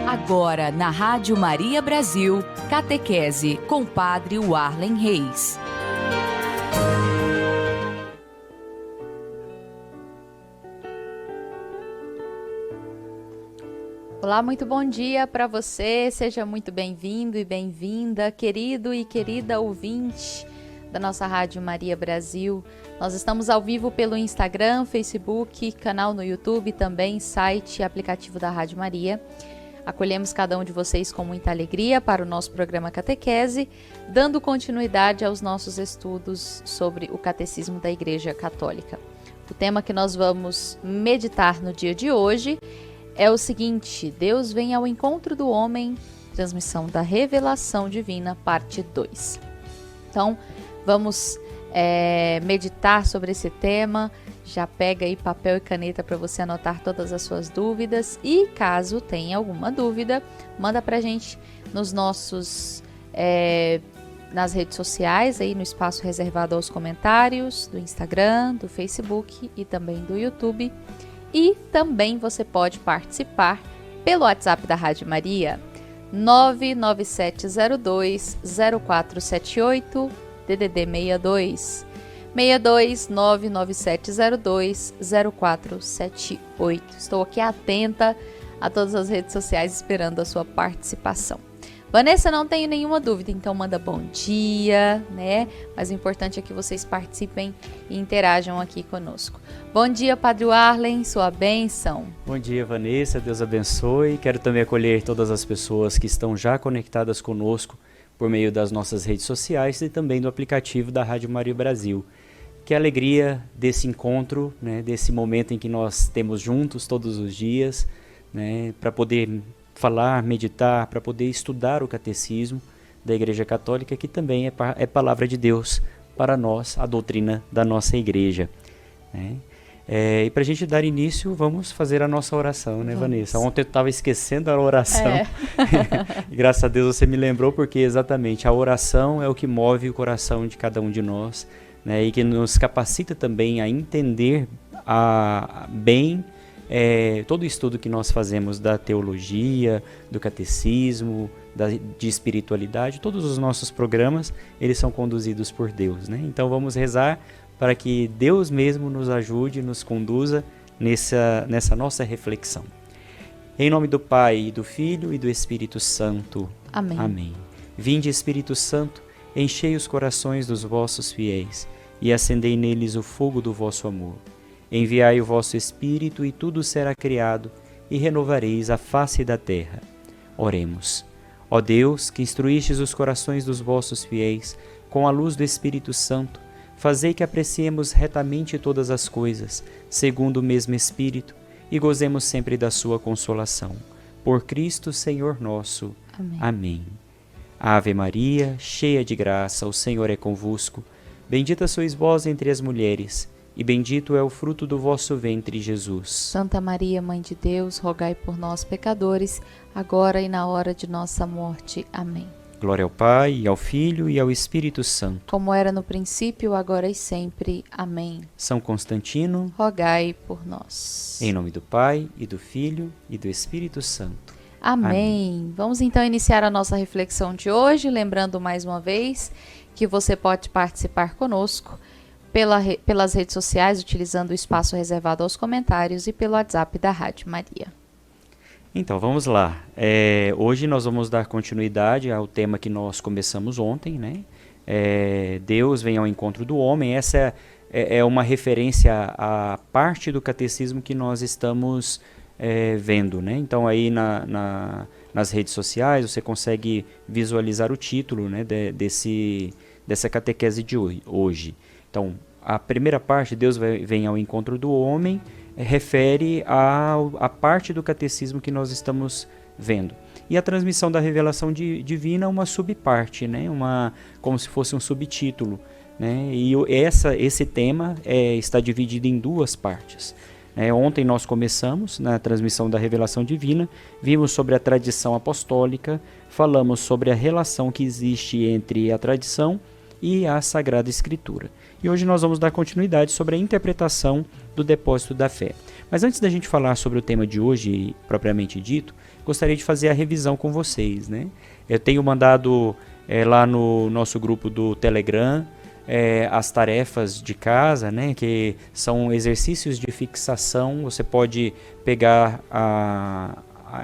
Agora, na Rádio Maria Brasil, Catequese, com Padre Warlen Reis. Olá, muito bom dia para você, seja muito bem-vindo e bem-vinda, querido e querida ouvinte da nossa Rádio Maria Brasil. Nós estamos ao vivo pelo Instagram, Facebook, canal no YouTube, também site e aplicativo da Rádio Maria. Acolhemos cada um de vocês com muita alegria para o nosso programa Catequese, dando continuidade aos nossos estudos sobre o Catecismo da Igreja Católica. O tema que nós vamos meditar no dia de hoje é o seguinte: Deus vem ao encontro do homem, transmissão da revelação divina, parte 2. Então, vamos meditar sobre esse tema. Já pega aí papel e caneta para você anotar todas as suas dúvidas. E caso tenha alguma dúvida, manda para a gente nos nossos, nas redes sociais, aí no espaço reservado aos comentários do Instagram, do Facebook e também do YouTube. E também você pode participar pelo WhatsApp da Rádio Maria, 997020478, DDD 62 997020478. Estou aqui atenta a todas as redes sociais esperando a sua participação. Vanessa, não tenho nenhuma dúvida, então manda bom dia, né? Mas o importante é que vocês participem e interajam aqui conosco. Bom dia, Padre Warlen, sua bênção. Bom dia, Vanessa, Deus abençoe. Quero também acolher todas as pessoas que estão já conectadas conosco por meio das nossas redes sociais e também do aplicativo da Rádio Maria Brasil. Que alegria desse encontro, né, desse momento em que nós temos juntos todos os dias, né, para poder falar, meditar, para poder estudar o catecismo da Igreja Católica, que também é palavra de Deus para nós, a doutrina da nossa Igreja. Né? E para a gente dar início, vamos fazer a nossa oração, né, Vanessa? Ontem eu estava esquecendo a oração, e graças a Deus você me lembrou, porque exatamente a oração é o que move o coração de cada um de nós, né, e que nos capacita também a entender bem todo o estudo que nós fazemos da teologia, do catecismo, de espiritualidade. Todos os nossos programas, eles são conduzidos por Deus, né? Então vamos rezar para que Deus mesmo nos ajude, nos conduza nessa nossa reflexão. Em nome do Pai, do Filho e do Espírito Santo. Amém. Amém. Vinde, Espírito Santo, enchei os corações dos vossos fiéis e acendei neles o fogo do vosso amor. Enviai o vosso Espírito e tudo será criado e renovareis a face da terra. Oremos. Ó Deus, que instruístes os corações dos vossos fiéis com a luz do Espírito Santo, fazei que apreciemos retamente todas as coisas, segundo o mesmo Espírito, e gozemos sempre da sua consolação. Por Cristo, Senhor nosso. Amém. Amém. Ave Maria, cheia de graça, o Senhor é convosco. Bendita sois vós entre as mulheres, e bendito é o fruto do vosso ventre, Jesus. Santa Maria, Mãe de Deus, rogai por nós, pecadores, agora e na hora de nossa morte. Amém. Glória ao Pai, e ao Filho e ao Espírito Santo. Como era no princípio, agora e sempre. Amém. São Constantino, rogai por nós. Em nome do Pai, e do Filho, e do Espírito Santo. Amém. Vamos então iniciar a nossa reflexão de hoje, lembrando mais uma vez que você pode participar conosco pelas redes sociais, utilizando o espaço reservado aos comentários, e pelo WhatsApp da Rádio Maria. Então, vamos lá. Hoje nós vamos dar continuidade ao tema que nós começamos ontem, né? Deus vem ao encontro do homem. Essa é uma referência à parte do catecismo que nós estamos vendo, né? Então, aí nas redes sociais você consegue visualizar o título, né, dessa catequese de hoje. Então, a primeira parte, Deus vem ao encontro do homem, refere à parte do catecismo que nós estamos vendo. E a transmissão da revelação divina é uma subparte, né? Como se fosse um subtítulo, né? E esse tema está dividido em duas partes. Ontem nós começamos na transmissão da revelação divina, vimos sobre a tradição apostólica, falamos sobre a relação que existe entre a tradição e a Sagrada Escritura. E hoje nós vamos dar continuidade sobre a interpretação do depósito da fé. Mas antes da gente falar sobre o tema de hoje, propriamente dito, gostaria de fazer a revisão com vocês, né? Eu tenho mandado lá no nosso grupo do Telegram as tarefas de casa, né, que são exercícios de fixação. Você pode pegar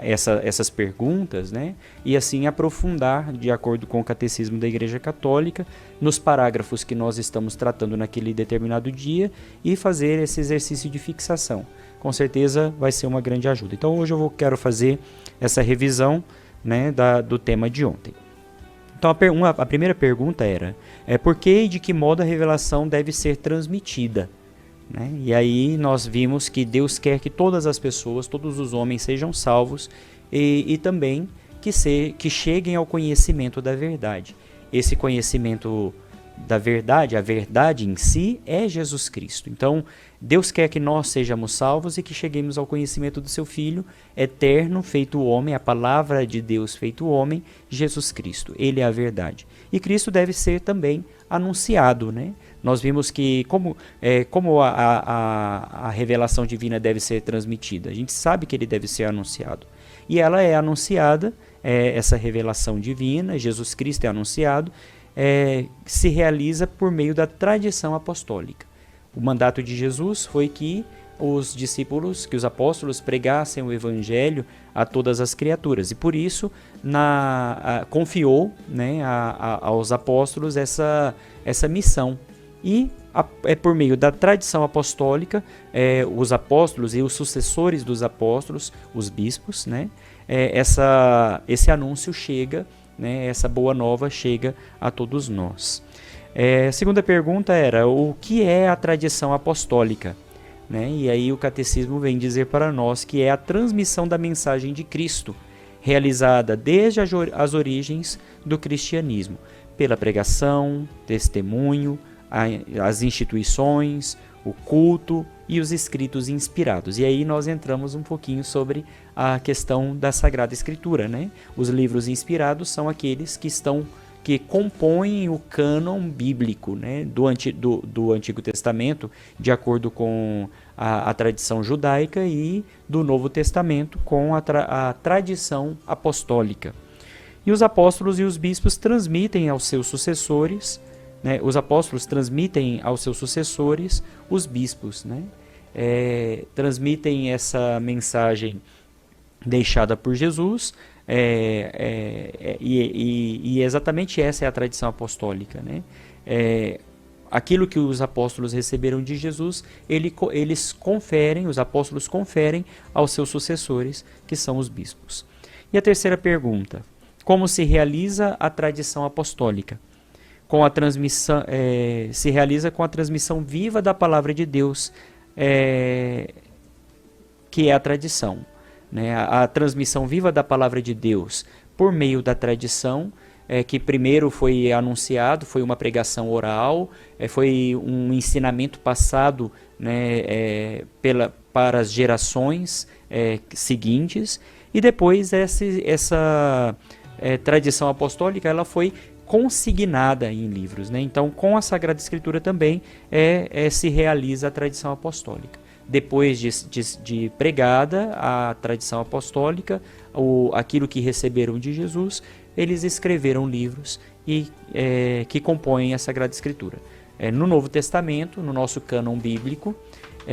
essas perguntas, né, e assim aprofundar, de acordo com o Catecismo da Igreja Católica, nos parágrafos que nós estamos tratando naquele determinado dia e fazer esse exercício de fixação. Com certeza vai ser uma grande ajuda. Então hoje eu quero fazer essa revisão, né, do tema de ontem. Então a primeira pergunta era, por que e de que modo a revelação deve ser transmitida? Né? E aí nós vimos que Deus quer que todas as pessoas, todos os homens sejam salvos e também que cheguem ao conhecimento da verdade. Esse conhecimento da verdade, a verdade em si, é Jesus Cristo. Então, Deus quer que nós sejamos salvos e que cheguemos ao conhecimento do seu Filho eterno, feito homem, a palavra de Deus feito homem, Jesus Cristo. Ele é a verdade. E Cristo deve ser também anunciado, né? Nós vimos que como a revelação divina deve ser transmitida. A gente sabe que ele deve ser anunciado. E ela é anunciada, essa revelação divina, Jesus Cristo é anunciado, se realiza por meio da tradição apostólica. O mandato de Jesus foi que os discípulos, que os apóstolos pregassem o evangelho a todas as criaturas, e por isso confiou, né, aos apóstolos essa missão. E é por meio da tradição apostólica, os apóstolos e os sucessores dos apóstolos, os bispos, né, esse anúncio chega, né, essa boa nova chega a todos nós. A segunda pergunta era, o que é a tradição apostólica? Né? E aí o Catecismo vem dizer para nós que é a transmissão da mensagem de Cristo, realizada desde as origens do cristianismo, pela pregação, testemunho, as instituições, o culto e os escritos inspirados. E aí nós entramos um pouquinho sobre a questão da Sagrada Escritura, né? Os livros inspirados são aqueles que compõem o cânon bíblico, né, do Antigo Testamento, de acordo com a tradição judaica, e do Novo Testamento com a tradição apostólica. E os apóstolos e os bispos transmitem aos seus sucessores, né, os apóstolos transmitem aos seus sucessores, os bispos, né, transmitem essa mensagem deixada por Jesus, e exatamente essa é a tradição apostólica, né? Aquilo que os apóstolos receberam de Jesus, os apóstolos conferem aos seus sucessores, que são os bispos. E a terceira pergunta, como se realiza a tradição apostólica? Se realiza com a transmissão viva da palavra de Deus, que é a tradição. Né, a transmissão viva da palavra de Deus por meio da tradição, que primeiro foi anunciado, foi uma pregação oral, foi um ensinamento passado, né, para as gerações seguintes, e depois essa tradição apostólica ela foi consignada em livros. Né? Então, com a Sagrada Escritura também se realiza a tradição apostólica. Depois de pregada a tradição apostólica, aquilo que receberam de Jesus, eles escreveram livros que compõem a Sagrada Escritura. No Novo Testamento, no nosso cânon bíblico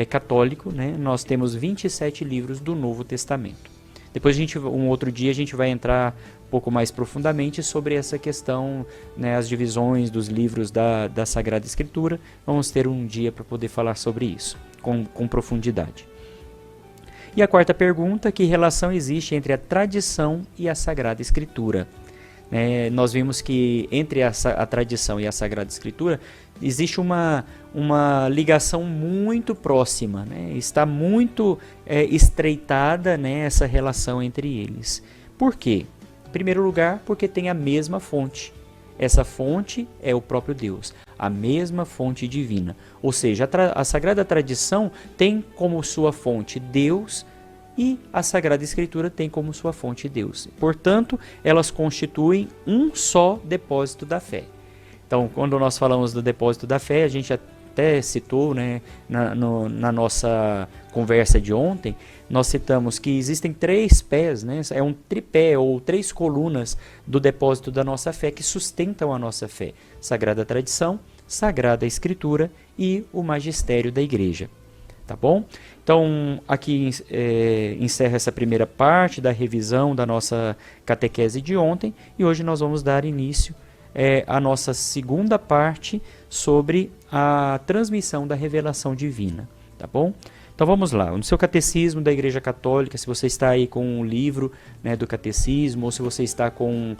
católico, né, nós temos 27 livros do Novo Testamento. Depois um outro dia a gente vai entrar um pouco mais profundamente sobre essa questão, né, as divisões dos livros da Sagrada Escritura. Vamos ter um dia para poder falar sobre isso com profundidade. E a quarta pergunta, que relação existe entre a tradição e a Sagrada Escritura? Nós vimos que entre a tradição e a Sagrada Escritura existe uma ligação muito próxima, né? Está muito estreitada, né, essa relação entre eles. Por quê? Em primeiro lugar, porque tem a mesma fonte. Essa fonte é o próprio Deus, a mesma fonte divina. Ou seja, a Sagrada Tradição tem como sua fonte Deus e a Sagrada Escritura tem como sua fonte Deus. Portanto, elas constituem um só depósito da fé. Então, quando nós falamos do depósito da fé, a gente até citou, né, na nossa conversa de ontem, nós citamos que existem 3 pés, né, é um tripé ou 3 colunas do depósito da nossa fé que sustentam a nossa fé: Sagrada Tradição, Sagrada Escritura e o magistério da Igreja. Tá bom? Então, aqui encerra essa primeira parte da revisão da nossa catequese de ontem, e hoje nós vamos dar início à nossa segunda parte sobre a transmissão da revelação divina. Tá bom? Então vamos lá. No seu catecismo da Igreja Católica, se você está aí com um livro, né, do catecismo, ou se você está com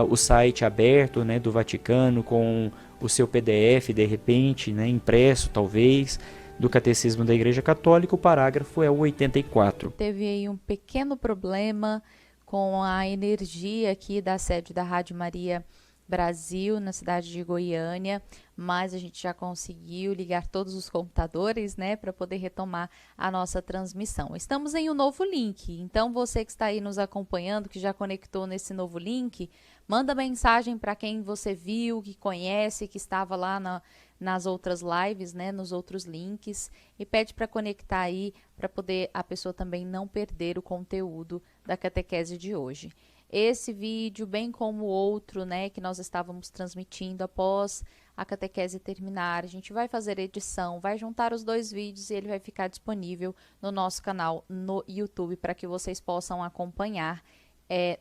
o site aberto, né, do Vaticano, com o seu PDF, de repente, né, impresso talvez, do Catecismo da Igreja Católica, o parágrafo é o 84. Teve aí um pequeno problema com a energia aqui da sede da Rádio Maria Brasil, na cidade de Goiânia, mas a gente já conseguiu ligar todos os computadores, né, para poder retomar a nossa transmissão. Estamos em um novo link, então você que está aí nos acompanhando, que já conectou nesse novo link, manda mensagem para quem você viu, que conhece, que estava lá nas outras lives, né, nos outros links, e pede para conectar aí, para poder a pessoa também não perder o conteúdo da catequese de hoje. Esse vídeo, bem como o outro, né, que nós estávamos transmitindo após a catequese terminar, a gente vai fazer edição, vai juntar os 2 vídeos e ele vai ficar disponível no nosso canal no YouTube para que vocês possam acompanhar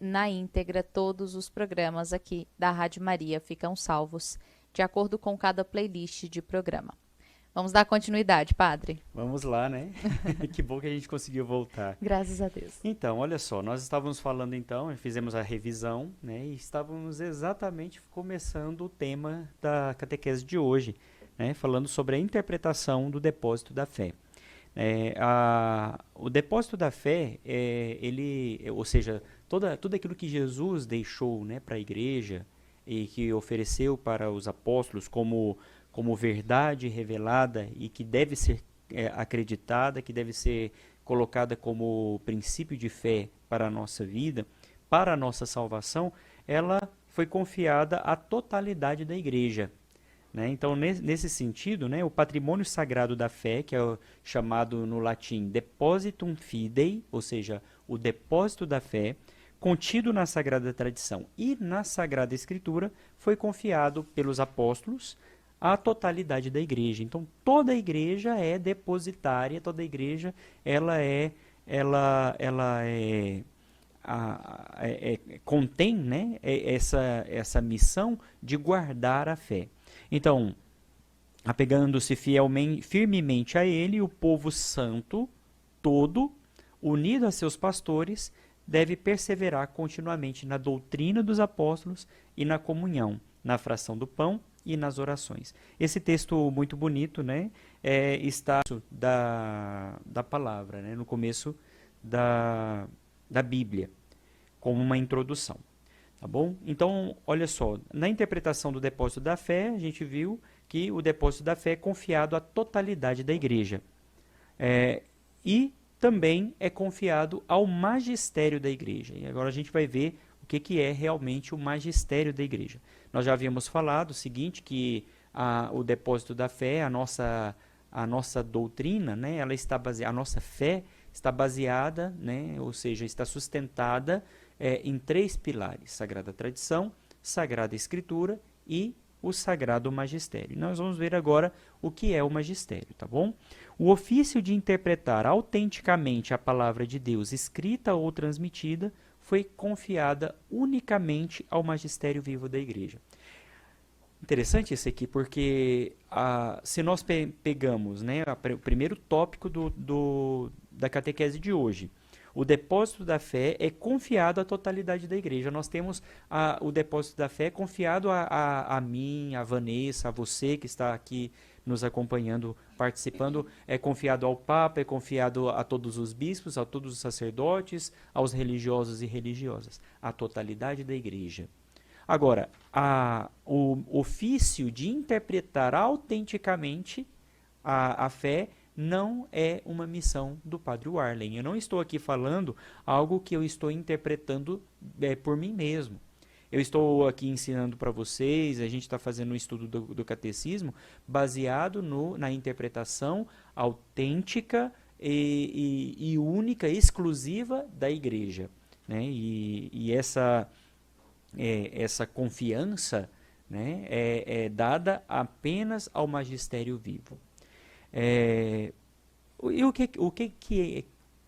na íntegra. Todos os programas aqui da Rádio Maria ficam salvos de acordo com cada playlist de programa. Vamos dar continuidade, padre? Vamos lá, né? Que bom que a gente conseguiu voltar. Graças a Deus. Então, olha só, nós estávamos falando então, fizemos a revisão, né? E estávamos exatamente começando o tema da catequese de hoje, né? Falando sobre a interpretação do depósito da fé. O depósito da fé, ou seja, tudo aquilo que Jesus deixou, né, para a igreja e que ofereceu para os apóstolos como verdade revelada e que deve ser acreditada, que deve ser colocada como princípio de fé para a nossa vida, para a nossa salvação, ela foi confiada à totalidade da igreja. Né? Então, nesse sentido, né, o patrimônio sagrado da fé, que é chamado no latim depositum fidei, ou seja, o depósito da fé, contido na Sagrada Tradição e na Sagrada Escritura, foi confiado pelos apóstolos à totalidade da igreja. Então, toda a igreja é depositária, toda a igreja contém, né, essa missão de guardar a fé. Então, apegando-se firmemente a ele, o povo santo todo, unido a seus pastores, deve perseverar continuamente na doutrina dos apóstolos e na comunhão, na fração do pão e nas orações. Esse texto muito bonito, né, está da palavra, né, no começo da Bíblia, como uma introdução. Tá bom? Então, olha só, na interpretação do depósito da fé, a gente viu que o depósito da fé é confiado à totalidade da igreja. E também é confiado ao magistério da igreja. E agora a gente vai ver o que é realmente o magistério da igreja. Nós já havíamos falado o seguinte, que o depósito da fé, a nossa doutrina, né, a nossa fé está baseada, né, ou seja, está sustentada em 3 pilares: Sagrada Tradição, Sagrada Escritura e o Sagrado Magistério. Nós vamos ver agora o que é o magistério, tá bom? O ofício de interpretar autenticamente a palavra de Deus, escrita ou transmitida, foi confiada unicamente ao magistério vivo da igreja. Interessante isso aqui, porque se nós pegamos, né, o primeiro tópico da catequese de hoje, o depósito da fé é confiado à totalidade da igreja. Nós temos o depósito da fé confiado a mim, a Vanessa, a você que está aqui nos acompanhando, participando. É confiado ao Papa, é confiado a todos os bispos, a todos os sacerdotes, aos religiosos e religiosas. A totalidade da igreja. Agora, o ofício de interpretar autenticamente a fé não é uma missão do Padre Warlen. Eu não estou aqui falando algo que eu estou interpretando por mim mesmo. eu estou aqui ensinando para vocês, a gente está fazendo um estudo do catecismo baseado na interpretação autêntica e única, exclusiva da Igreja, né? E essa confiança, né, é dada apenas ao magistério vivo. E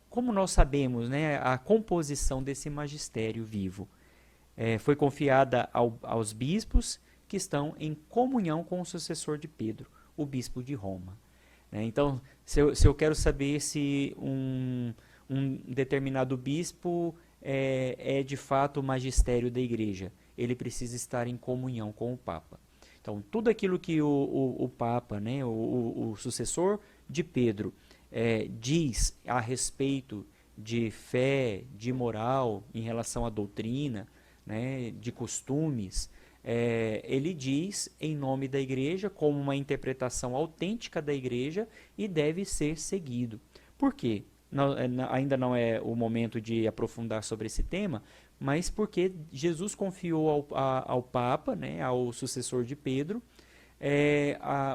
como nós sabemos, né, a composição desse magistério vivo? Foi confiada aos bispos que estão em comunhão com o sucessor de Pedro, o bispo de Roma. Então, se eu quero saber se um determinado bispo é de fato o magistério da Igreja, ele precisa estar em comunhão com o Papa. Então, tudo aquilo que o Papa, né, o sucessor de Pedro, diz a respeito de fé, de moral, em relação à doutrina, né, de costumes, ele diz em nome da Igreja, como uma interpretação autêntica da Igreja, e deve ser seguido. Por quê? Ainda não é o momento de aprofundar sobre esse tema, mas porque Jesus confiou ao Papa, né, ao sucessor de Pedro,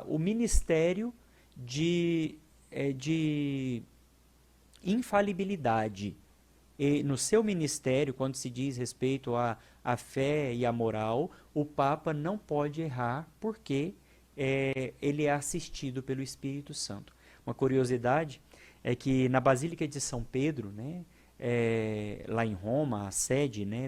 o ministério de infalibilidade. E no seu ministério, quando se diz respeito à fé e à moral, o Papa não pode errar, porque ele é assistido pelo Espírito Santo. Uma curiosidade é que na Basílica de São Pedro, né, lá em Roma, a sede, né,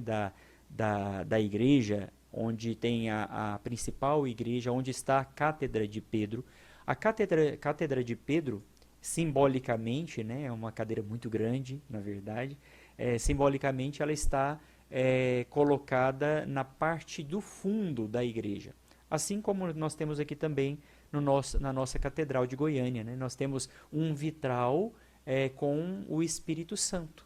da igreja, onde tem a principal igreja, onde está a Cátedra de Pedro. A Cátedra de Pedro, simbolicamente, né, é uma cadeira muito grande, na verdade, simbolicamente ela está colocada na parte do fundo da igreja. Assim como nós temos aqui também na nossa Catedral de Goiânia, né, nós temos um vitral com o Espírito Santo.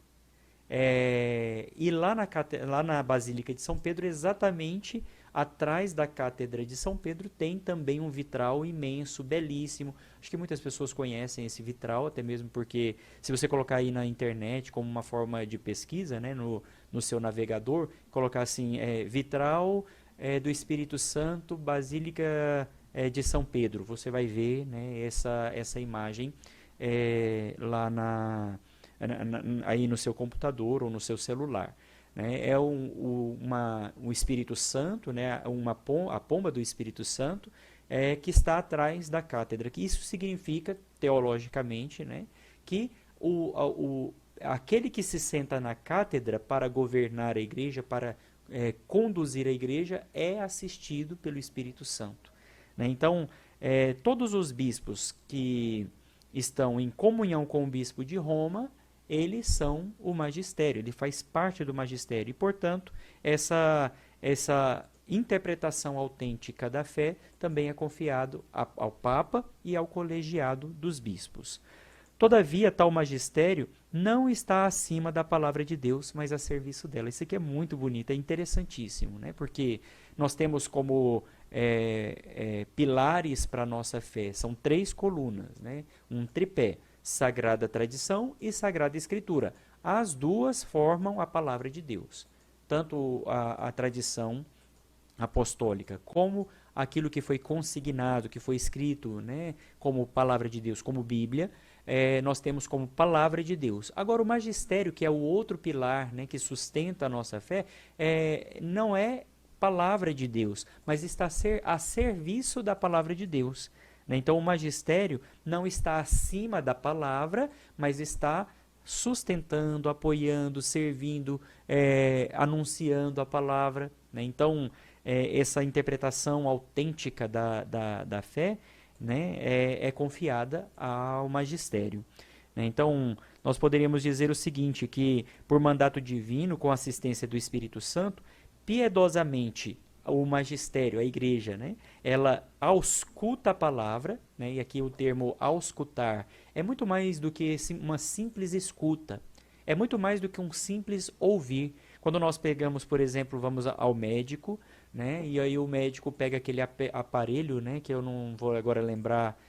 E lá na Basílica de São Pedro, exatamente atrás da Cátedra de São Pedro, tem também um vitral imenso, belíssimo. Acho que muitas pessoas conhecem esse vitral, até mesmo porque, se você colocar aí na internet como uma forma de pesquisa, né, no seu navegador, colocar assim, vitral do Espírito Santo, Basílica de São Pedro, você vai ver, né, essa imagem lá aí no seu computador ou no seu celular. Né? O Espírito Santo, né? A pomba do Espírito Santo, que está atrás da cátedra. Que isso significa, teologicamente, né, que aquele que se senta na cátedra para governar a igreja, para conduzir a igreja, é assistido pelo Espírito Santo. Né? Então, todos os bispos que estão em comunhão com o bispo de Roma, eles são o magistério, ele faz parte do magistério. E, portanto, essa interpretação autêntica da fé também é confiado ao Papa e ao colegiado dos bispos. Todavia, tal magistério não está acima da palavra de Deus, mas a serviço dela. Isso aqui é muito bonito, é interessantíssimo, né? Porque nós temos como pilares para a nossa fé, são 3 colunas, né? Um tripé: Sagrada Tradição e Sagrada Escritura. As duas formam a palavra de Deus. Tanto a tradição apostólica como aquilo que foi consignado, que foi escrito, né, como palavra de Deus, como Bíblia, nós temos como palavra de Deus. Agora, o magistério, que é o outro pilar, né, que sustenta a nossa fé, não é palavra de Deus, mas está a serviço da palavra de Deus. Então, o magistério não está acima da palavra, mas está sustentando, apoiando, servindo, anunciando a palavra. Né? Então, essa interpretação autêntica da fé, né, é confiada ao magistério. Né? Então, nós poderíamos dizer o seguinte, que por mandato divino, com assistência do Espírito Santo, piedosamente, o magistério, a igreja, né, ela ausculta a palavra, né, e aqui o termo auscultar é muito mais do que uma simples escuta, é muito mais do que um simples ouvir. Quando nós pegamos, por exemplo, vamos ao médico, né, e aí o médico pega aquele aparelho, né, que eu não vou agora lembrar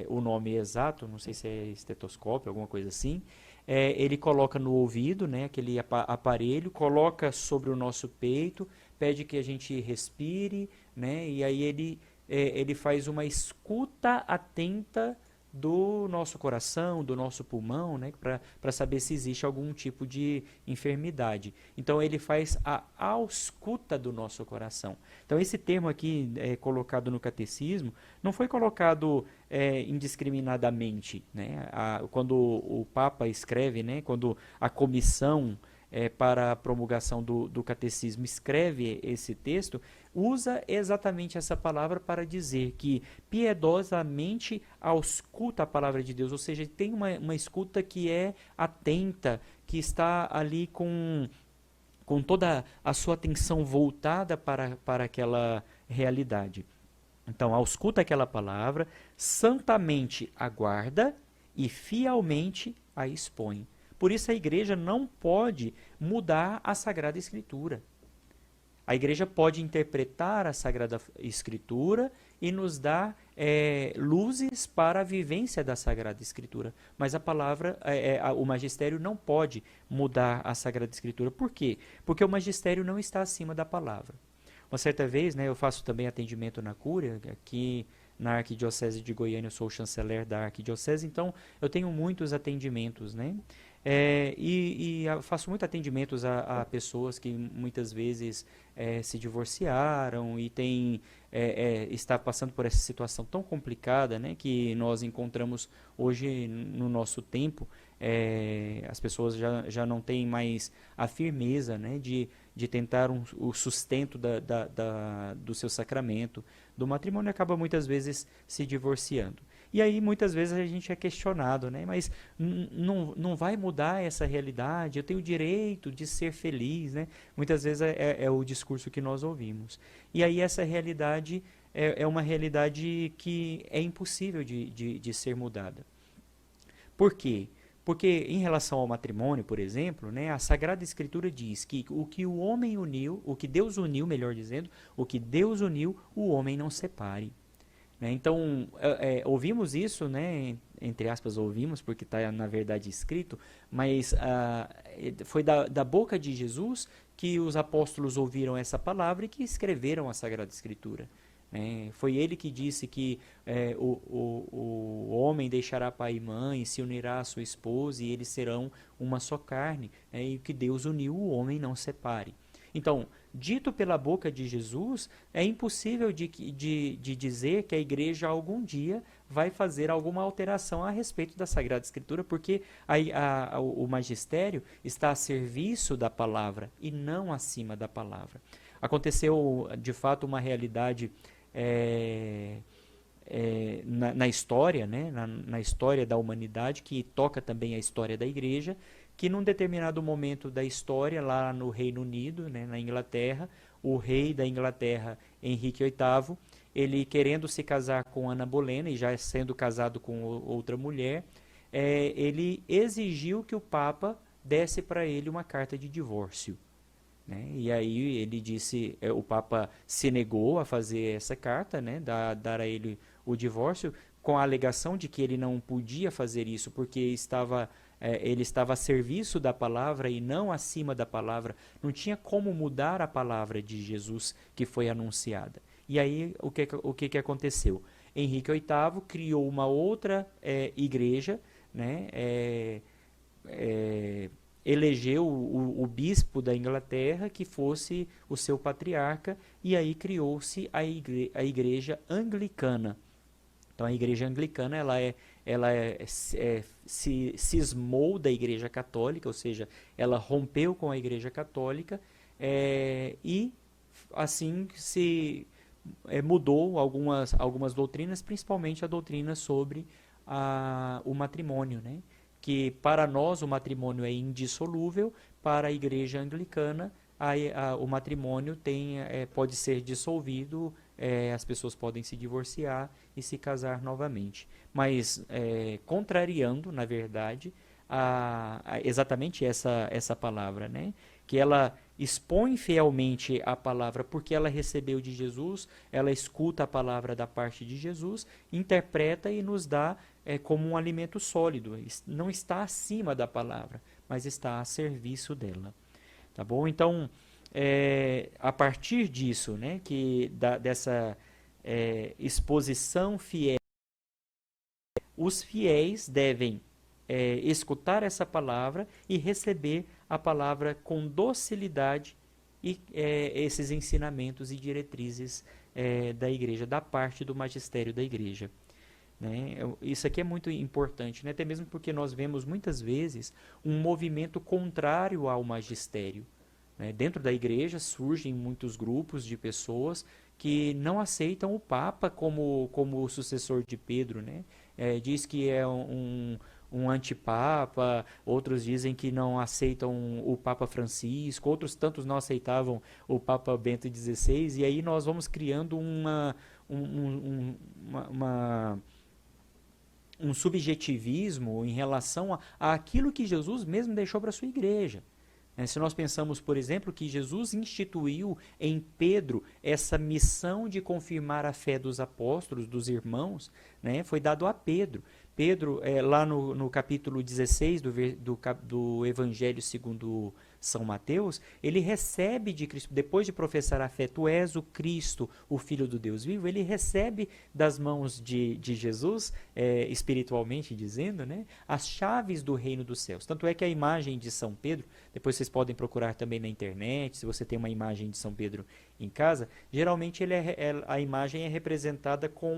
o nome exato, não sei se é estetoscópio, alguma coisa assim, ele coloca no ouvido, né, aquele aparelho, coloca sobre o nosso peito, pede que a gente respire, né, e aí ele faz uma escuta atenta do nosso coração, do nosso pulmão, né, para saber se existe algum tipo de enfermidade. Então ele faz a ausculta do nosso coração. Então esse termo aqui colocado no catecismo não foi colocado indiscriminadamente, né? Quando o Papa escreve, né, quando a comissão para a promulgação do catecismo escreve esse texto, usa exatamente essa palavra para dizer que piedosamente ausculta a palavra de Deus, ou seja, tem uma escuta que é atenta, que está ali com toda a sua atenção voltada para aquela realidade. Então, ausculta aquela palavra, santamente aguarda e fielmente a expõe. Por isso a igreja não pode mudar a Sagrada Escritura. A igreja pode interpretar a Sagrada Escritura e nos dar luzes para a vivência da Sagrada Escritura. Mas a palavra, o magistério não pode mudar a Sagrada Escritura. Por quê? Porque o magistério não está acima da palavra. Uma certa vez, né, eu faço também atendimento na Cúria, aqui na Arquidiocese de Goiânia, eu sou o chanceler da Arquidiocese, então eu tenho muitos atendimentos, né? E faço muito atendimentos a pessoas que muitas vezes se divorciaram e está passando por essa situação tão complicada, né, que nós encontramos hoje no nosso tempo. As pessoas já não têm mais a firmeza, né, de tentar o sustento do seu sacramento, do matrimônio, acaba muitas vezes se divorciando. E aí muitas vezes a gente é questionado, né? Mas não vai mudar essa realidade, eu tenho o direito de ser feliz, né? Muitas vezes é o discurso que nós ouvimos. E aí essa realidade é uma realidade que é impossível de ser mudada. Por quê? Porque em relação ao matrimônio, por exemplo, né, a Sagrada Escritura diz que o que o homem uniu, o que Deus uniu, melhor dizendo, o que Deus uniu, o homem não separe. Então, ouvimos isso, né, entre aspas, ouvimos, porque está na verdade escrito, mas foi da boca de Jesus que os apóstolos ouviram essa palavra e que escreveram a Sagrada Escritura. Foi ele que disse que o homem deixará pai e mãe, se unirá à sua esposa e eles serão uma só carne, e que Deus uniu, o homem não separe. Então, dito pela boca de Jesus, é impossível de dizer que a igreja algum dia vai fazer alguma alteração a respeito da Sagrada Escritura, porque o magistério está a serviço da palavra e não acima da palavra. Aconteceu, de fato, uma realidade na história, né, na história da humanidade, que toca também a história da igreja, que num determinado momento da história, lá no Reino Unido, né, na Inglaterra, o rei da Inglaterra, Henrique VIII, ele querendo se casar com Ana Bolena, e já sendo casado com outra mulher, ele exigiu que o Papa desse para ele uma carta de divórcio. Né? E aí ele disse, o Papa se negou a fazer essa carta, né, dar a ele o divórcio, com a alegação de que ele não podia fazer isso porque ele estava a serviço da palavra e não acima da palavra. Não tinha como mudar a palavra de Jesus que foi anunciada. E aí o que aconteceu? Henrique VIII criou uma outra igreja, né, elegeu o bispo da Inglaterra que fosse o seu patriarca, e aí criou-se a igreja anglicana. Então a igreja anglicana se cismou da igreja católica, ou seja, ela rompeu com a igreja católica e assim se mudou algumas doutrinas, principalmente a doutrina sobre o matrimônio, né? Que para nós o matrimônio é indissolúvel, para a igreja anglicana o matrimônio pode ser dissolvido, as pessoas podem se divorciar e se casar novamente. Mas contrariando, na verdade, exatamente essa palavra, né? Que ela expõe fielmente a palavra porque ela recebeu de Jesus, ela escuta a palavra da parte de Jesus, interpreta e nos dá como um alimento sólido, não está acima da palavra, mas está a serviço dela. Tá bom? Então, a partir disso, né, dessa exposição fiel, os fiéis devem escutar essa palavra e receber a palavra com docilidade e esses ensinamentos e diretrizes da igreja, da parte do magistério da igreja. Né? Isso aqui é muito importante, né? Até mesmo porque nós vemos muitas vezes um movimento contrário ao magistério. Né? Dentro da igreja surgem muitos grupos de pessoas que não aceitam o Papa como o sucessor de Pedro. Né? Diz que é um antipapa, outros dizem que não aceitam o Papa Francisco, outros tantos não aceitavam o Papa Bento XVI, e aí nós vamos criando um subjetivismo em relação àquilo que Jesus mesmo deixou para a sua igreja. Se nós pensamos, por exemplo, que Jesus instituiu em Pedro essa missão de confirmar a fé dos apóstolos, dos irmãos, né, foi dado a Pedro. Pedro, lá no capítulo 16 do Evangelho segundo São Mateus, ele recebe de Cristo, depois de professar a fé, tu és o Cristo, o Filho do Deus vivo, ele recebe das mãos de Jesus, espiritualmente dizendo, né, as chaves do reino dos céus. Tanto é que a imagem de São Pedro, depois vocês podem procurar também na internet, se você tem uma imagem de São Pedro em casa, geralmente a imagem é representada com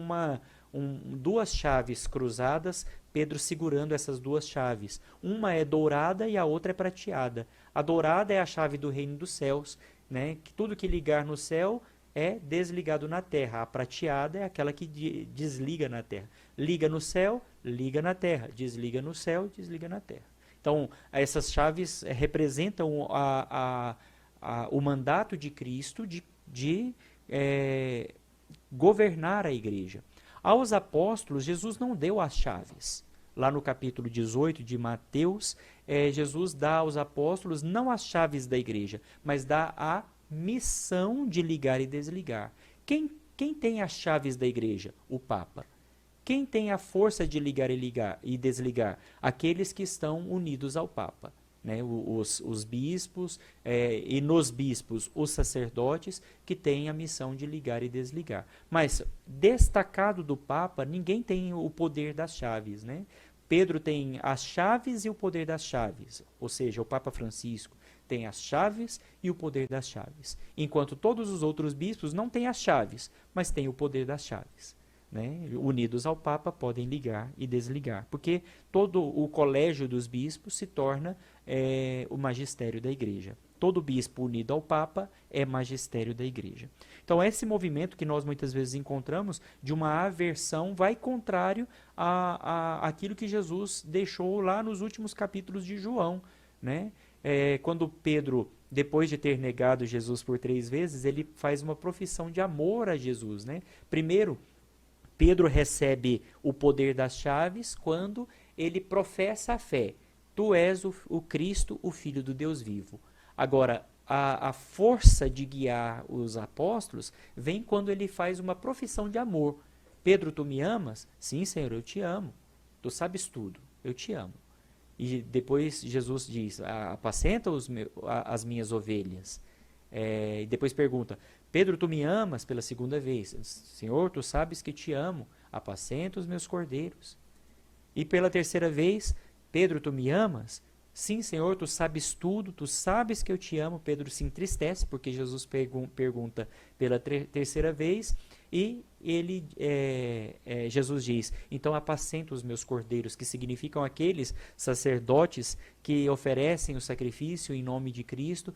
duas chaves cruzadas, Pedro segurando essas duas chaves. Uma é dourada e a outra é prateada. A dourada é a chave do reino dos céus, né? Que tudo que ligar no céu é desligado na terra. A prateada é aquela que desliga na terra. Liga no céu, liga na terra. Desliga no céu, desliga na terra. Então, essas chaves representam o mandato de Cristo de governar a igreja. Aos apóstolos, Jesus não deu as chaves. Lá no capítulo 18 de Mateus, Jesus dá aos apóstolos não as chaves da igreja, mas dá a missão de ligar e desligar. Quem tem as chaves da igreja? O Papa. Quem tem a força de ligar e desligar? Aqueles que estão unidos ao Papa. Né, os bispos e nos bispos os sacerdotes que têm a missão de ligar e desligar. Mas destacado do Papa, ninguém tem o poder das chaves. Né? Pedro tem as chaves e o poder das chaves, ou seja, o Papa Francisco tem as chaves e o poder das chaves, enquanto todos os outros bispos não têm as chaves, mas têm o poder das chaves. Né? Unidos ao Papa podem ligar e desligar, porque todo o colégio dos bispos se torna o magistério da igreja. Todo bispo unido ao Papa é magistério da igreja. Então esse movimento que nós muitas vezes encontramos de uma aversão vai contrário àquilo que Jesus deixou lá nos últimos capítulos de João. Né? Quando Pedro, depois de ter negado Jesus por 3 vezes, ele faz uma profissão de amor a Jesus. Né? Primeiro, Pedro recebe o poder das chaves quando ele professa a fé. Tu és o Cristo, o Filho do Deus vivo. Agora, a força de guiar os apóstolos vem quando ele faz uma profissão de amor. Pedro, tu me amas? Sim, Senhor, eu te amo. Tu sabes tudo, eu te amo. E depois Jesus diz, apacenta as minhas ovelhas. E depois pergunta, Pedro, tu me amas? Pela segunda vez. Senhor, tu sabes que te amo, apacenta os meus cordeiros. E pela terceira vez, Pedro, tu me amas? Sim, Senhor, tu sabes tudo, tu sabes que eu te amo. Pedro se entristece porque Jesus pergunta pela terceira vez e Jesus diz, então apacenta os meus cordeiros, que significam aqueles sacerdotes que oferecem o sacrifício em nome de Cristo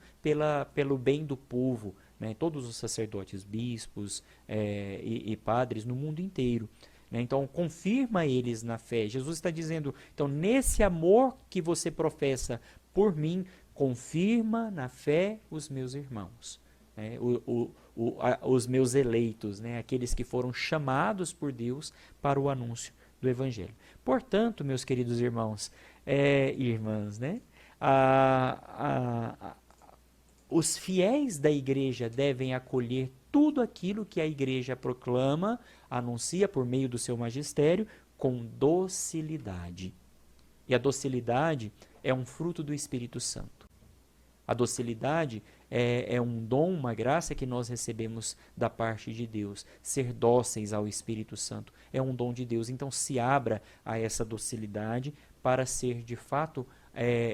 pelo bem do povo. Né? Todos os sacerdotes, bispos e padres no mundo inteiro. Então, confirma eles na fé. Jesus está dizendo, então, nesse amor que você professa por mim, confirma na fé os meus irmãos, né? Os meus eleitos, né? Aqueles que foram chamados por Deus para o anúncio do Evangelho. Portanto, meus queridos irmãos e irmãs, né? Os fiéis da igreja devem acolher tudo aquilo que a igreja proclama, anuncia por meio do seu magistério, com docilidade. E a docilidade é um fruto do Espírito Santo. A docilidade é um dom, uma graça que nós recebemos da parte de Deus. Ser dóceis ao Espírito Santo é um dom de Deus. Então se abra a essa docilidade para ser de fato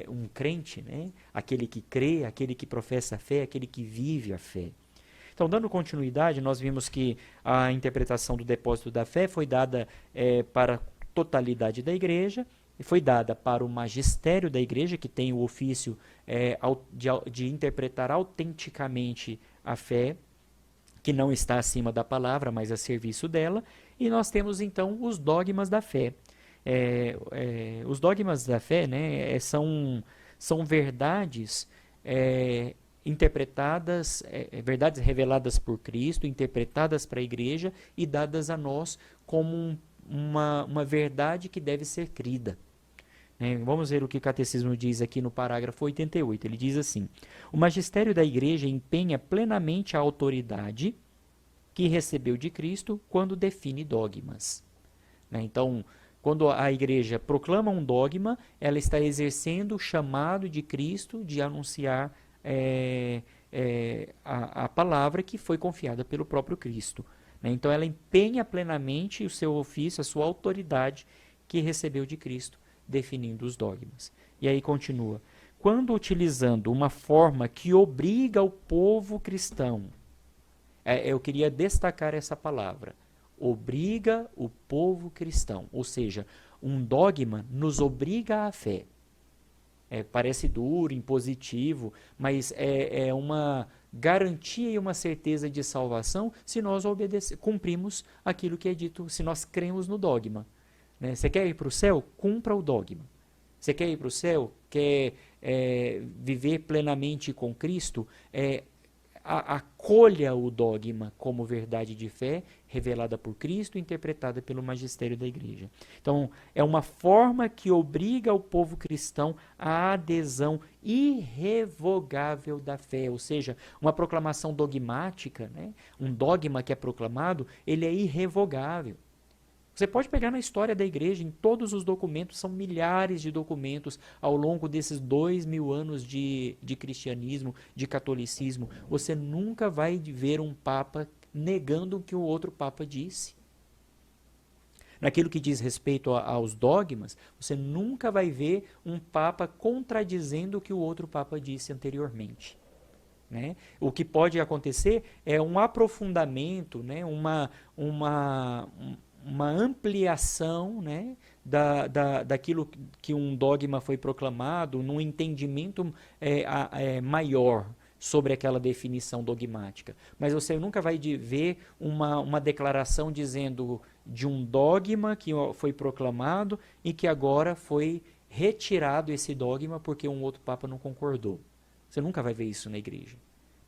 um crente, né? Aquele que crê, aquele que professa a fé, aquele que vive a fé. Então, dando continuidade, nós vimos que a interpretação do depósito da fé foi dada para a totalidade da igreja, e foi dada para o magistério da igreja, que tem o ofício de interpretar autenticamente a fé, que não está acima da palavra, mas a serviço dela, e nós temos então os dogmas da fé. Os dogmas da fé, né, são verdades interpretadas, verdades reveladas por Cristo, interpretadas para a igreja e dadas a nós como uma verdade que deve ser crida. Vamos ver o que o Catecismo diz aqui no parágrafo 88. Ele diz assim: o magistério da igreja empenha plenamente a autoridade que recebeu de Cristo quando define dogmas. Então, quando a igreja proclama um dogma, ela está exercendo o chamado de Cristo de anunciar a palavra que foi confiada pelo próprio Cristo. Então ela empenha plenamente o seu ofício, a sua autoridade que recebeu de Cristo, definindo os dogmas. E aí continua: quando utilizando uma forma que obriga o povo cristão, eu queria destacar essa palavra, obriga o povo cristão, ou seja, um dogma nos obriga à fé. Parece duro, impositivo, mas é uma garantia e uma certeza de salvação se nós cumprimos aquilo que é dito, se nós cremos no dogma. Você quer ir para o céu? Cumpra o dogma. Você quer ir para o céu? Quer viver plenamente com Cristo? Acolha o dogma como verdade de fé, revelada por Cristo e interpretada pelo magistério da igreja. Então, é uma forma que obriga o povo cristão à adesão irrevogável da fé, ou seja, uma proclamação dogmática, né? Um dogma que é proclamado, ele é irrevogável. Você pode pegar na história da igreja, em todos os documentos, são milhares de documentos ao longo desses 2000 anos de cristianismo, de catolicismo. Você nunca vai ver um papa negando o que o outro papa disse. Naquilo que diz respeito aos dogmas, você nunca vai ver um papa contradizendo o que o outro papa disse anteriormente. O que pode acontecer é um aprofundamento, uma ampliação, daquilo que um dogma foi proclamado, num entendimento maior sobre aquela definição dogmática. Mas você nunca vai ver uma declaração dizendo de um dogma que foi proclamado e que agora foi retirado esse dogma porque um outro papa não concordou. Você nunca vai ver isso na igreja.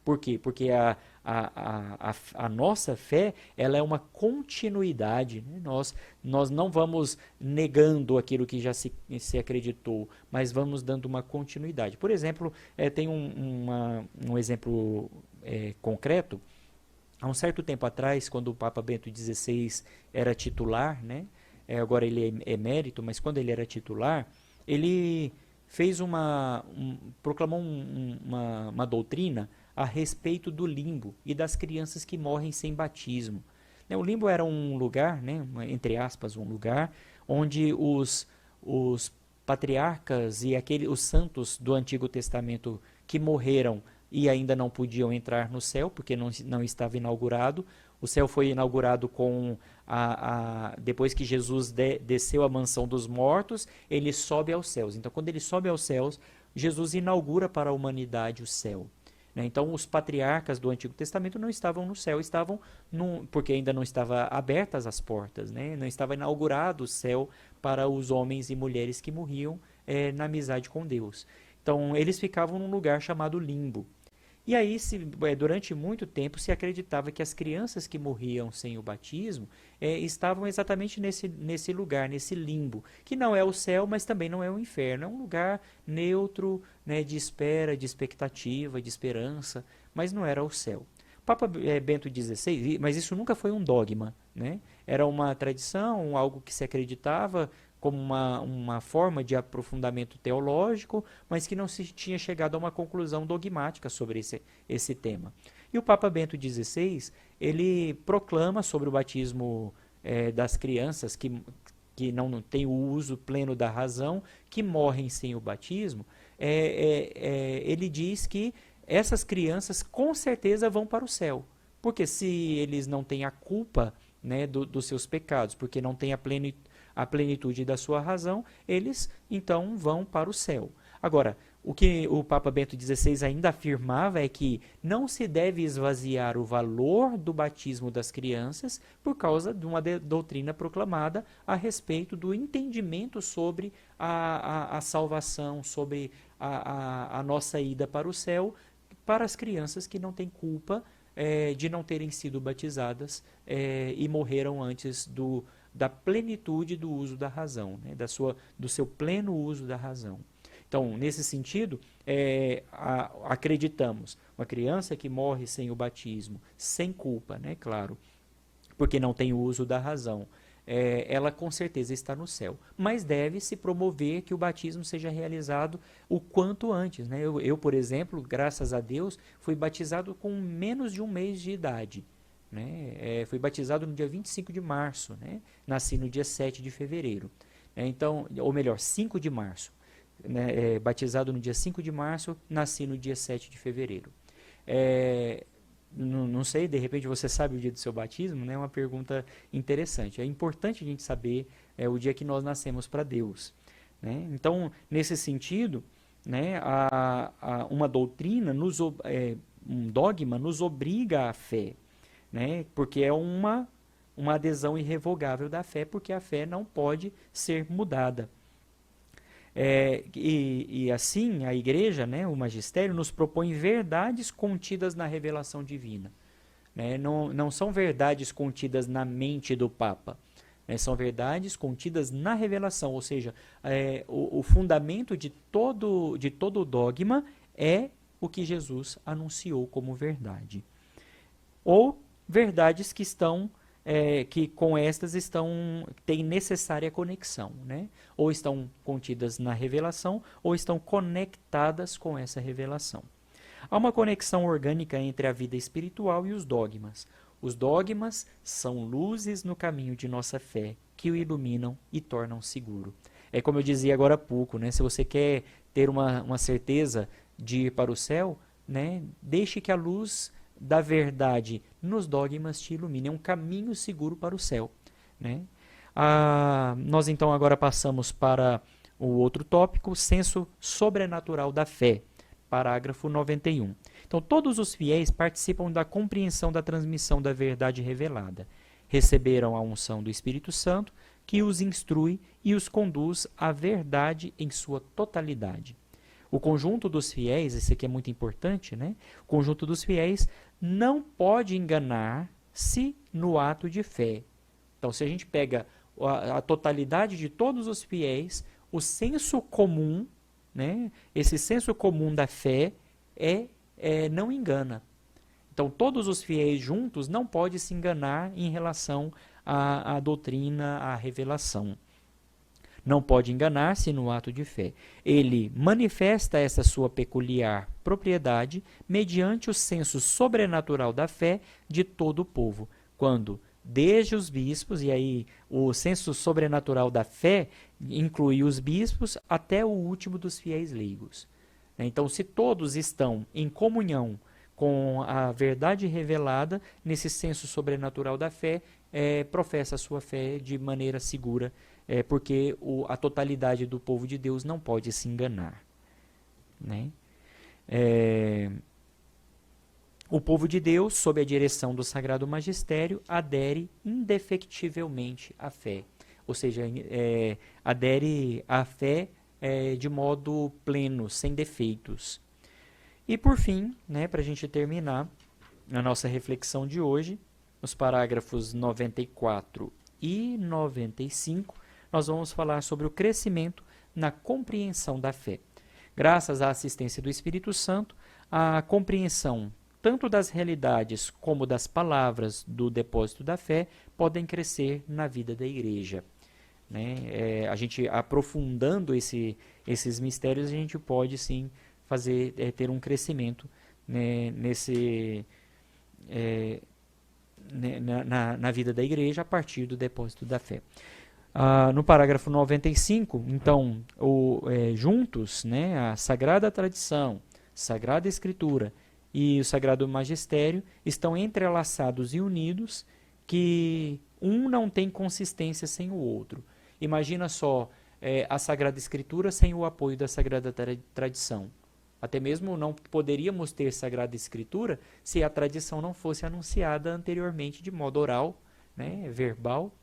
Por quê? Porque a nossa fé, ela é uma continuidade. Nós não vamos negando aquilo que já se acreditou, mas vamos dando uma continuidade. Por exemplo, tem um exemplo concreto. Há um certo tempo atrás, quando o Papa Bento XVI era titular, agora ele é emérito, mas quando ele era titular, ele fez proclamou uma doutrina a respeito do limbo e das crianças que morrem sem batismo. O limbo era um lugar, entre aspas, um lugar onde os patriarcas e os santos do Antigo Testamento que morreram e ainda não podiam entrar no céu, porque não estava inaugurado. O céu foi inaugurado depois que Jesus desceu à mansão dos mortos, ele sobe aos céus. Então, quando ele sobe aos céus, Jesus inaugura para a humanidade o céu. Então, os patriarcas do Antigo Testamento não estavam no céu, porque ainda não estavam abertas as portas, não estava inaugurado o céu para os homens e mulheres que morriam na amizade com Deus. Então, eles ficavam num lugar chamado limbo. E aí, durante muito tempo, se acreditava que as crianças que morriam sem o batismo estavam exatamente nesse lugar, nesse limbo, que não é o céu, mas também não é o inferno. É um lugar neutro, de espera, de expectativa, de esperança, mas não era o céu. Papa Bento XVI, mas isso nunca foi um dogma, né? Era uma tradição, algo que se acreditava como uma forma de aprofundamento teológico, mas que não se tinha chegado a uma conclusão dogmática sobre esse tema. E o Papa Bento XVI, ele proclama sobre o batismo das crianças que não têm o uso pleno da razão, que morrem sem o batismo. Ele diz que essas crianças com certeza vão para o céu, porque se eles não têm a culpa, né, dos seus pecados, porque não têm a plenitude da sua razão, eles então vão para o céu. Agora, o que o Papa Bento XVI ainda afirmava é que não se deve esvaziar o valor do batismo das crianças por causa de uma doutrina proclamada a respeito do entendimento sobre a salvação, sobre a nossa ida para o céu, para as crianças que não têm culpa de não terem sido batizadas e morreram antes da plenitude do uso da razão, né, do seu pleno uso da razão. Então, nesse sentido, acreditamos, uma criança que morre sem o batismo, sem culpa, né, claro, porque não tem o uso da razão, ela com certeza está no céu. Mas deve-se promover que o batismo seja realizado o quanto antes, né? Eu, por exemplo, graças a Deus, fui batizado com menos de um mês de idade. Né? Fui batizado no dia 25 de março, né? Nasci no dia 7 de fevereiro. Então, ou melhor, 5 de março. Né? Batizado no dia 5 de março, nasci no dia 7 de fevereiro. Não sei, de repente você sabe o dia do seu batismo, né? É uma pergunta interessante. É importante a gente saber o dia que nós nascemos para Deus. Né? Então, nesse sentido, né, uma doutrina, um dogma, nos obriga à fé. Né? Porque é uma adesão irrevogável da fé, porque a fé não pode ser mudada. E assim, a Igreja, né, o Magistério, nos propõe verdades contidas na revelação divina. Né? Não são verdades contidas na mente do Papa, né? São verdades contidas na revelação, ou seja, o fundamento de todo o dogma é o que Jesus anunciou como verdade. Ou verdades que com estas têm necessária conexão, né? Ou estão contidas na revelação, ou estão conectadas com essa revelação. Há uma conexão orgânica entre a vida espiritual e os dogmas. Os dogmas são luzes no caminho de nossa fé, que o iluminam e tornam seguro. É como eu dizia agora há pouco, né? Se você quer ter uma certeza de ir para o céu, né? Deixe que a luz da verdade nos dogmas te ilumine. É um caminho seguro para o céu. Né? Nós então agora passamos para o outro tópico, o senso sobrenatural da fé, parágrafo 91. Então, todos os fiéis participam da compreensão da transmissão da verdade revelada. Receberam a unção do Espírito Santo, que os instrui e os conduz à verdade em sua totalidade. O conjunto dos fiéis, esse aqui é muito importante, né? O conjunto dos fiéis não pode enganar-se no ato de fé. Então, se a gente pega a totalidade de todos os fiéis, o senso comum, né? Esse senso comum da fé não engana. Então, todos os fiéis juntos não podem se enganar em relação à doutrina, à revelação. Não pode enganar-se no ato de fé. Ele manifesta essa sua peculiar propriedade mediante o senso sobrenatural da fé de todo o povo, quando, desde os bispos, e aí o senso sobrenatural da fé inclui os bispos até o último dos fiéis leigos. Então, se todos estão em comunhão com a verdade revelada, nesse senso sobrenatural da fé, professa a sua fé de maneira segura, porque a totalidade do povo de Deus não pode se enganar. Né? O povo de Deus, sob a direção do Sagrado Magistério, adere indefectivelmente à fé. Ou seja, adere à fé de modo pleno, sem defeitos. E por fim, né, para a gente terminar a nossa reflexão de hoje, nos parágrafos 94 e 95, nós vamos falar sobre o crescimento na compreensão da fé. Graças à assistência do Espírito Santo, a compreensão tanto das realidades como das palavras do depósito da fé podem crescer na vida da igreja. Né? A gente aprofundando esses mistérios, a gente pode sim ter um crescimento, né, na vida da igreja a partir do depósito da fé. No parágrafo 95, então, juntos, né, a Sagrada Tradição, Sagrada Escritura e o Sagrado Magistério estão entrelaçados e unidos, que um não tem consistência sem o outro. Imagina só a Sagrada Escritura sem o apoio da Sagrada Tradição. Até mesmo não poderíamos ter Sagrada Escritura se a tradição não fosse anunciada anteriormente de modo oral, né, verbal.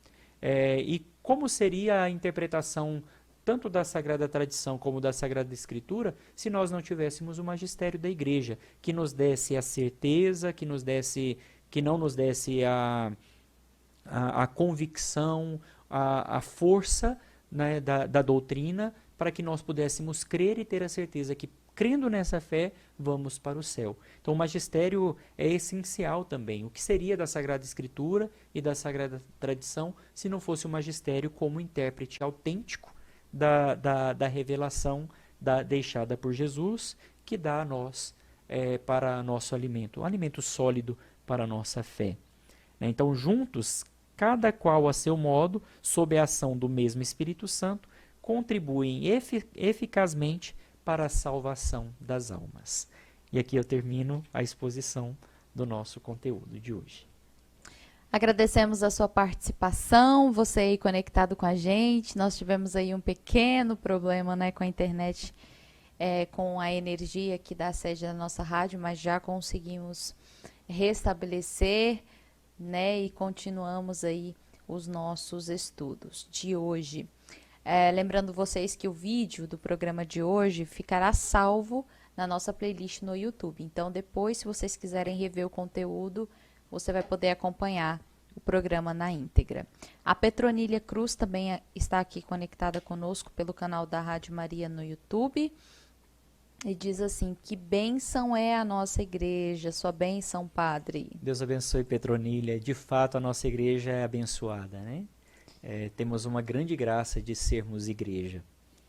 E como seria a interpretação tanto da Sagrada Tradição como da Sagrada Escritura se nós não tivéssemos o magistério da Igreja, que nos desse a certeza, que não nos desse a convicção, a força, né, da doutrina, para que nós pudéssemos crer e ter a certeza que, crendo nessa fé, vamos para o céu. Então o magistério é essencial também. O que seria da Sagrada Escritura e da Sagrada Tradição se não fosse o magistério como intérprete autêntico da revelação deixada por Jesus, que dá a nós para nosso alimento, um alimento sólido para a nossa fé. Então, juntos, cada qual a seu modo, sob a ação do mesmo Espírito Santo, contribuem eficazmente para a salvação das almas. E aqui eu termino a exposição do nosso conteúdo de hoje. Agradecemos a sua participação, você aí conectado com a gente. Nós tivemos aí um pequeno problema, né, com a internet, com a energia aqui da sede da nossa rádio, mas já conseguimos restabelecer, né, e continuamos aí os nossos estudos de hoje. Lembrando vocês que o vídeo do programa de hoje ficará salvo na nossa playlist no YouTube. Então, depois, se vocês quiserem rever o conteúdo, você vai poder acompanhar o programa na íntegra. A Petronília Cruz também está aqui conectada conosco pelo canal da Rádio Maria no YouTube. E diz assim: que bênção é a nossa igreja, sua bênção, Padre. Deus abençoe, Petronília. De fato, a nossa igreja é abençoada, né? Temos uma grande graça de sermos igreja.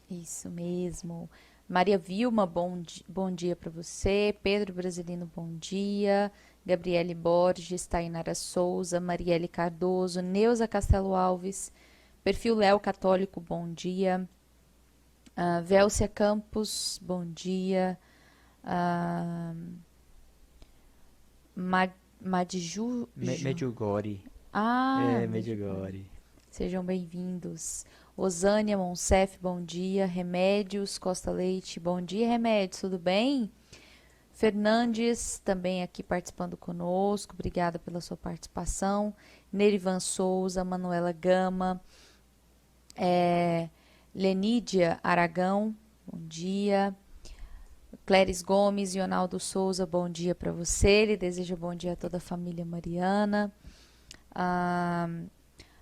Isso mesmo. Maria Vilma, bom dia para você. Pedro Brasilino, bom dia. Gabriele Borges, Tainara Souza, Marielle Cardoso, Neuza Castelo Alves, Perfil Léo Católico, bom dia. Vélcia Campos, bom dia. Medjugorje. Medjugorje. Sejam bem-vindos. Osânia Monsef, bom dia. Remédios Costa Leite, bom dia, Remédios, tudo bem? Fernandes, também aqui participando conosco, obrigada pela sua participação. Nerivan Souza, Manuela Gama, Lenídia Aragão, bom dia. Cléris Gomes e Ronaldo Souza, bom dia para você. Ele deseja bom dia a toda a família mariana.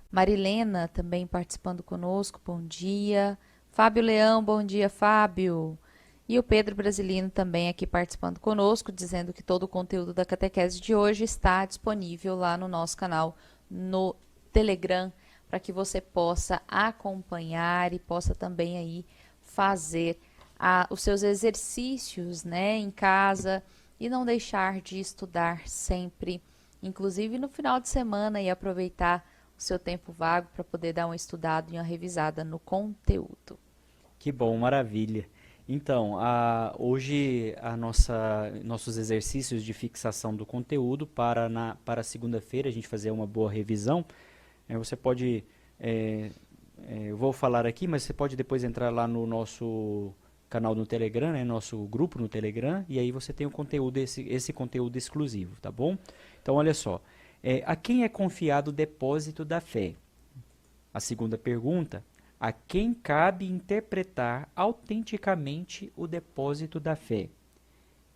Marilena também participando conosco, bom dia. Fábio Leão, bom dia, Fábio. E o Pedro Brasilino também aqui participando conosco, dizendo que todo o conteúdo da catequese de hoje está disponível lá no nosso canal no Telegram, para que você possa acompanhar e possa também aí fazer os seus exercícios, né, em casa, e não deixar de estudar sempre, inclusive no final de semana, e aproveitar o seu tempo vago para poder dar uma estudada e uma revisada no conteúdo. Que bom, maravilha. Então, hoje nossos exercícios de fixação do conteúdo para segunda-feira, a gente fazer uma boa revisão. Você pode, eu vou falar aqui, mas você pode depois entrar lá no nosso canal no Telegram, né, nosso grupo no Telegram, e aí você tem o conteúdo, esse conteúdo exclusivo, tá bom? Então, olha só. A quem é confiado o depósito da fé? A segunda pergunta: a quem cabe interpretar autenticamente o depósito da fé?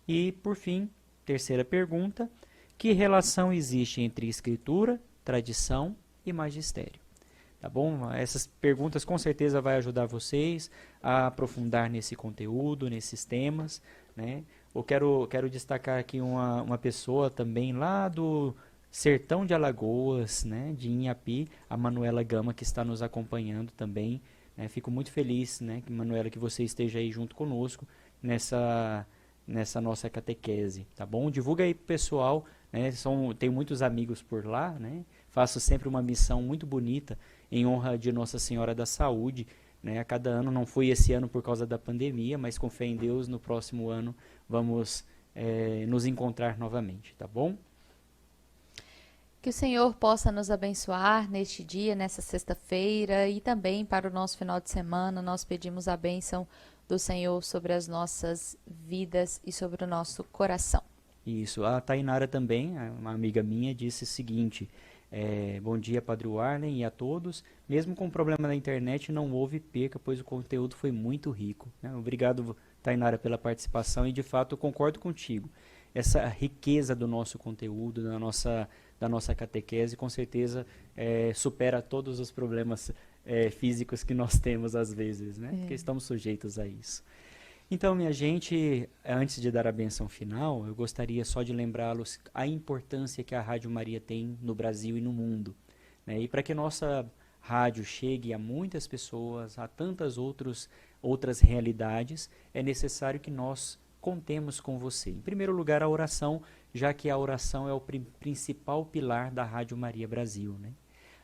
E, por fim, terceira pergunta: que relação existe entre escritura, tradição e magistério? Tá bom? Essas perguntas com certeza vai ajudar vocês a aprofundar nesse conteúdo, nesses temas, né? Eu quero destacar aqui uma pessoa também lá do Sertão de Alagoas, né, de Inhapi, a Manuela Gama, que está nos acompanhando também. Né? Fico muito feliz, né, Manuela, que você esteja aí junto conosco nessa nossa catequese, tá bom? Divulga aí pro pessoal, né? Tenho muitos amigos por lá, né? Faço sempre uma missão muito bonita em honra de Nossa Senhora da Saúde, né? A cada ano, não foi esse ano por causa da pandemia, mas com fé em Deus, no próximo ano vamos nos encontrar novamente, tá bom? Que o Senhor possa nos abençoar neste dia, nessa sexta-feira e também para o nosso final de semana. Nós pedimos a bênção do Senhor sobre as nossas vidas e sobre o nosso coração. Isso. A Tainara também, uma amiga minha, disse o seguinte: bom dia, Padre Warlen, e a todos. Mesmo com o problema da internet, não houve perca, pois o conteúdo foi muito rico. Né? Obrigado, Tainara, pela participação e, de fato, eu concordo contigo. Essa riqueza do nosso conteúdo, da nossa catequese, com certeza supera todos os problemas físicos que nós temos às vezes, né? Porque estamos sujeitos a isso. Então, minha gente, antes de dar a bênção final, eu gostaria só de lembrá-los a importância que a Rádio Maria tem no Brasil e no mundo. Né? E para que nossa rádio chegue a muitas pessoas, a tantas outras realidades, é necessário que nós contemos com você. Em primeiro lugar, a oração, já que a oração é o principal pilar da Rádio Maria Brasil, né?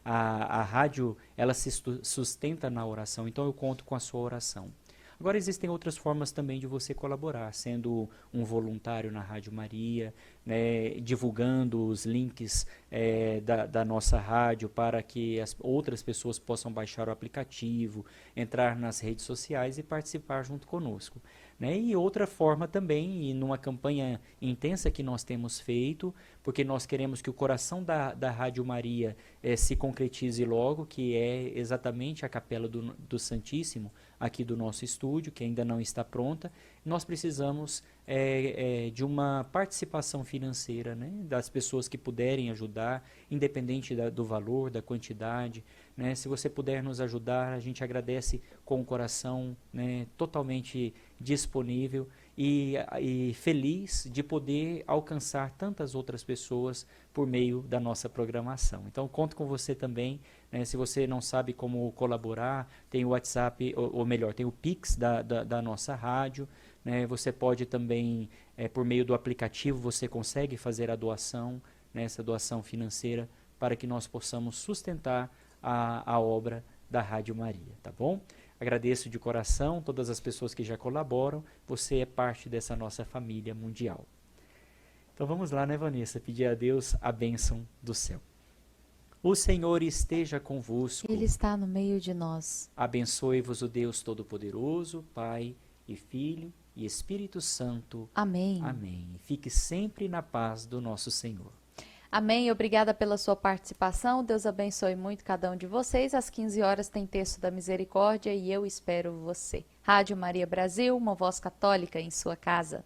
A rádio, ela se sustenta na oração, então eu conto com a sua oração. Agora, existem outras formas também de você colaborar, sendo um voluntário na Rádio Maria, né, divulgando os links da nossa rádio para que as outras pessoas possam baixar o aplicativo, entrar nas redes sociais e participar junto conosco. Né? E outra forma também, e numa campanha intensa que nós temos feito, porque nós queremos que o coração da Rádio Maria se concretize logo, que é exatamente a Capela do Santíssimo, aqui do nosso estúdio, que ainda não está pronta. Nós precisamos de uma participação financeira, né? Das pessoas que puderem ajudar, independente do valor, da quantidade. Né? Se você puder nos ajudar, a gente agradece com o coração, né, totalmente disponível e feliz de poder alcançar tantas outras pessoas por meio da nossa programação. Então, conto com você também. Né? Se você não sabe como colaborar, tem o WhatsApp, ou melhor, tem o Pix da nossa rádio. Né? Você pode também, por meio do aplicativo, você consegue fazer a doação, né, essa doação financeira, para que nós possamos sustentar a obra da Rádio Maria, tá bom? Agradeço de coração todas as pessoas que já colaboram, você é parte dessa nossa família mundial. Então vamos lá, né, Vanessa, pedir a Deus a bênção do céu. O Senhor esteja convosco. Ele está no meio de nós. Abençoe-vos o Deus Todo-Poderoso, Pai e Filho e Espírito Santo. Amém. Amém. Fique sempre na paz do nosso Senhor. Amém. Obrigada pela sua participação. Deus abençoe muito cada um de vocês. Às 15 horas tem Texto da Misericórdia e eu espero você. Rádio Maria Brasil, uma voz católica em sua casa.